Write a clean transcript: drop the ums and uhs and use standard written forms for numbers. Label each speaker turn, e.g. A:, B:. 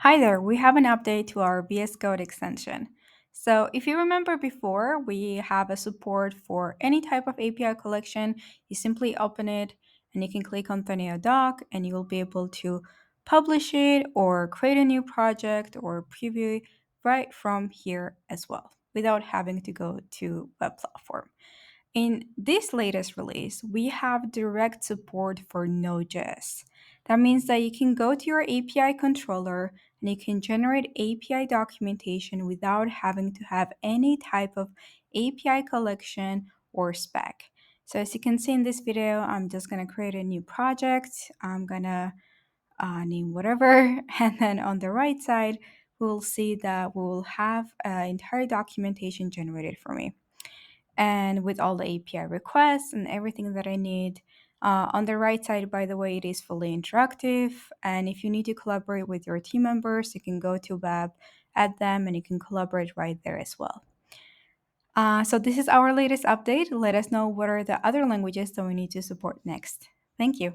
A: Hi there, we have an update to our VS Code extension. So if you remember before, we have a support for any type of API collection. You simply open it and you can click on Theneo doc and you will be able to publish it or create a new project or preview it right from here as well without having to go to web platform. In this latest release, we have direct support for Node.js. That means that you can go to your API controller and you can generate API documentation without having to have any type of API collection or spec. So as you can see in this video, I'm just going to create a new project. I'm going to name whatever. And then on the right side, we'll see that we will have entire documentation generated for me and with all the API requests and everything that I need. On the right side, by the way, it is fully interactive. And if you need to collaborate with your team members, you can go to web, add them, and you can collaborate right there as well. So this is our latest update. Let us know what are the other languages that we need to support next. Thank you.